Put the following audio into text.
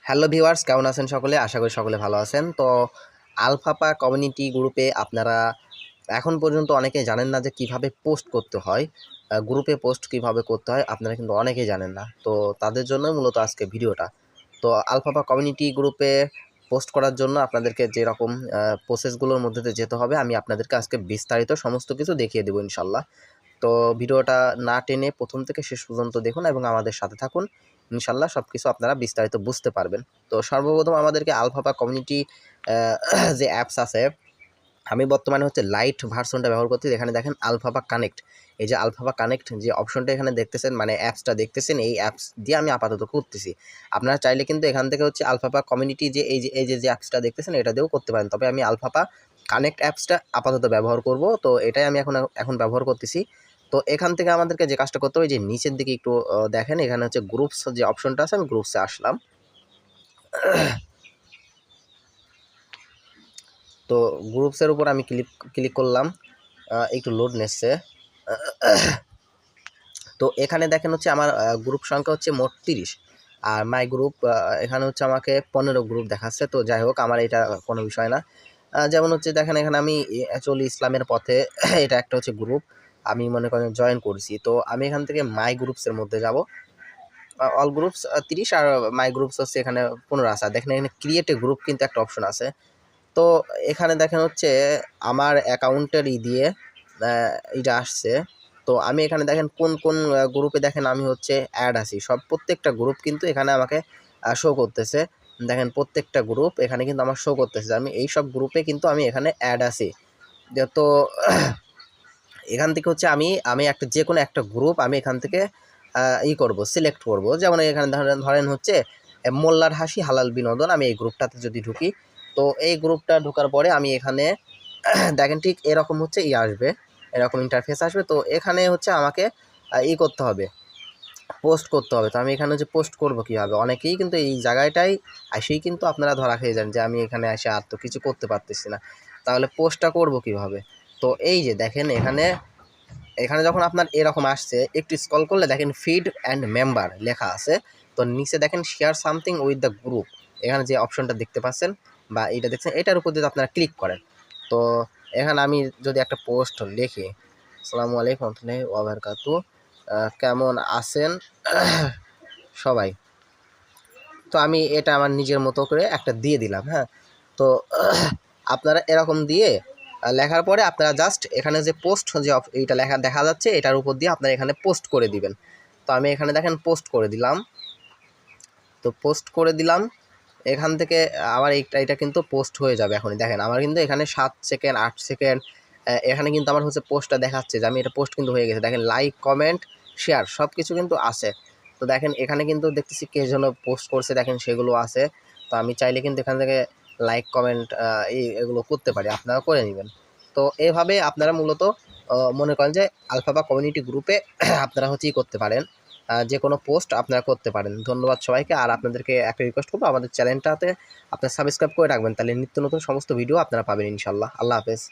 Hello viewers, কেমন আছেন সকলে? আশা করি সকলে ভালো আছেন। তো আলফাপা কমিউনিটি গ্রুপে আপনারা এখন পর্যন্ত অনেকেই জানেন না যে কিভাবে পোস্ট করতে হয়। গ্রুপে পোস্ট কিভাবে করতে হয় আপনারা কিন্তু অনেকেই জানেন না। তো তাদের জন্যই মূলত আজকে ভিডিওটা। তো আলফাপা কমিউনিটি গ্রুপে পোস্ট করার জন্য আপনাদেরকে যেরকম প্রসেসগুলোর মধ্যে দিয়ে যেতে হবে আমি আপনাদেরকে আজকে বিস্তারিত সমস্ত কিছু দেখিয়ে দেবো ইনশাল্লাহ। তো ভিডিওটা না টেনে প্রথম থেকে শেষ পর্যন্ত দেখুন এবং আমাদের সাথে থাকুন। ইনশাল্লাহ সব কিছু আপনারা বিস্তারিত বুঝতে পারবেন। তো সর্বপ্রথম আমাদেরকে আলফাপা কমিউনিটি যে অ্যাপস আছে, আমি বর্তমানে হচ্ছে লাইট ভার্সনটা ব্যবহার করতেছি। এখানে দেখেন আলফাপা কানেক্ট, এই যে আলফাপা কানেক্ট যে অপশনটা এখানে দেখতেছেন, মানে অ্যাপসটা দেখতেছেন, এই অ্যাপস দিয়ে আমি আপাতত করতেছি। আপনারা চাইলে কিন্তু এখান থেকে হচ্ছে আলফাপা কমিউনিটি যে এই যে অ্যাপসটা দেখতেছেন এটা দিয়েও করতে পারেন। তবে আমি আলফাপা কানেক্ট অ্যাপসটা আপাতত ব্যবহার করব। তো এটাই আমি এখন ব্যবহার করতেছি। তো এখান থেকে আমাদেরকে যে কাজটা করতে হবে, যে নিচের দিকে একটু দেখেন, এখানে হচ্ছে গ্রুপস যে অপশনটা আছে, আমি গ্রুপসে আসলাম। তো গ্রুপসের উপর আমি ক্লিক করলাম, একটু লোড নিচ্ছে। তো এখানে দেখেন হচ্ছে আমার গ্রুপ সংখ্যা হচ্ছে মোট 30, আর মাই গ্রুপ এখানে হচ্ছে আমাকে 15 গ্রুপ দেখাচ্ছে। তো যাই হোক, আমার এটা কোনো বিষয় না। যেমন হচ্ছে দেখেন এখানে আমি চলি ইসলামের পথে, এটা একটা হচ্ছে গ্রুপ, আমি মনে করেন জয়েন করছি। তো আমি এখান থেকে মাই গ্রুপসের মধ্যে যাব। অল গ্রুপস 30 আর মাই গ্রুপস হচ্ছে এখানে 15 আছে। দেখেন এখানে ক্রিয়েট এ গ্রুপ কিন্তু একটা অপশন আছে। তো এখানে দেখেন হচ্ছে আমার অ্যাকাউন্টের দিয়ে এটা আসছে। তো আমি এখানে দেখেন কোন কোন গ্রুপে দেখেন আমি হচ্ছে অ্যাড আছি, প্রত্যেকটা গ্রুপ কিন্তু এখানে আমাকে শো করতেছে। দেখেন প্রত্যেকটা গ্রুপ এখানে কিন্তু আমার শো করতেছে, আমি এই সব গ্রুপে কিন্তু আমি এখানে অ্যাড আছি। তো এখান থেকে হচ্ছে আমি আমি একটা যে কোনো একটা গ্রুপ আমি এখান থেকে করব, সিলেক্ট করব। যেমন এখানে ধরেন হচ্ছে মোল্লার হাসি হালাল বিনোদন, আমি এই গ্রুপটাতে যদি ঢুকি, তো এই গ্রুপটা ঢোকার পরে আমি এখানে দেখেন ঠিক এরকম হচ্ছে আসবে, এরকম ইন্টারফেস আসবে। তো এখানে হচ্ছে আমাকে করতে হবে, পোস্ট করতে হবে। তো আমি এখানে হচ্ছে পোস্ট করব কীভাবে, অনেকেই কিন্তু এই জায়গাটাই এসেই কিন্তু আপনারা ধরা খেয়ে যান যে আমি এখানে এসে আর তো কিছু করতে পারতেছি না, তাহলে পোস্টটা করব কীভাবে। তো এই যে দেখেন এখানে এখানে যখন আপনার এরকম আসছে, একটু স্ক্রল করলে দেখেন ফিড অ্যান্ড মেম্বার লেখা আছে। তো নিচে দেখেন share something with the group, এখানে যে অপশনটা দেখতে পাচ্ছেন বা এইটা দেখছেন, এটার উপর যদি আপনারা ক্লিক করেন, তো এখানে আমি যদি একটা পোস্ট লিখি, আসসালামু আলাইকুম রহমতুল্লাহি ওয়া বারাকাতু, কেমন আছেন সবাই, তো আমি এটা আমার নিজের মতো করে একটা দিয়ে দিলাম। হ্যাঁ, তো আপনারা এরকম দিয়ে লেখার পরে আপনারা জাস্ট এখানে যে পোস্ট যে এইটা লেখা দেখা যাচ্ছে, এটার উপর দিয়ে আপনারা এখানে পোস্ট করে দিবেন। তো আমি এখানে দেখেন পোস্ট করে দিলাম। তো পোস্ট করে দিলাম, এখান থেকে আমার এটা কিন্তু পোস্ট হয়ে যাবে। এখনই দেখেন আমার কিন্তু এখানে 7 সেকেন্ড 8 সেকেন্ড এখানে কিন্তু আমার হচ্ছে পোস্টটা দেখাচ্ছে যে আমি এটা পোস্ট কিন্তু হয়ে গেছে। দেখেন লাইক কমেন্ট শেয়ার সব কিছু কিন্তু আছে। তো দেখেন এখানে কিন্তু দেখতেছি কে যেন পোস্ট করছে, দেখেন সেগুলো আছে। তো আমি চাইলে কিন্তু এখান থেকে লাইক কমেন্ট এগুলো করতে পারি, আপনারা করে নেবেন। তো এভাবে আপনারা মূলত মনে করেন যে আলফাবা কমিউনিটি গ্রুপে আপনারা হচ্ছে করতে পারেন, যে কোনো পোস্ট আপনারা করতে পারেন। ধন্যবাদ সবাইকে। আর আপনাদেরকে একটা রিকোয়েস্ট করবো, আমাদের চ্যানেলটাতে আপনারা সাবস্ক্রাইব করে রাখবেন, তাহলে নিত্য নতুন সমস্ত ভিডিও আপনারা পাবেন ইনশাল্লাহ। আল্লাহ হাফেজ।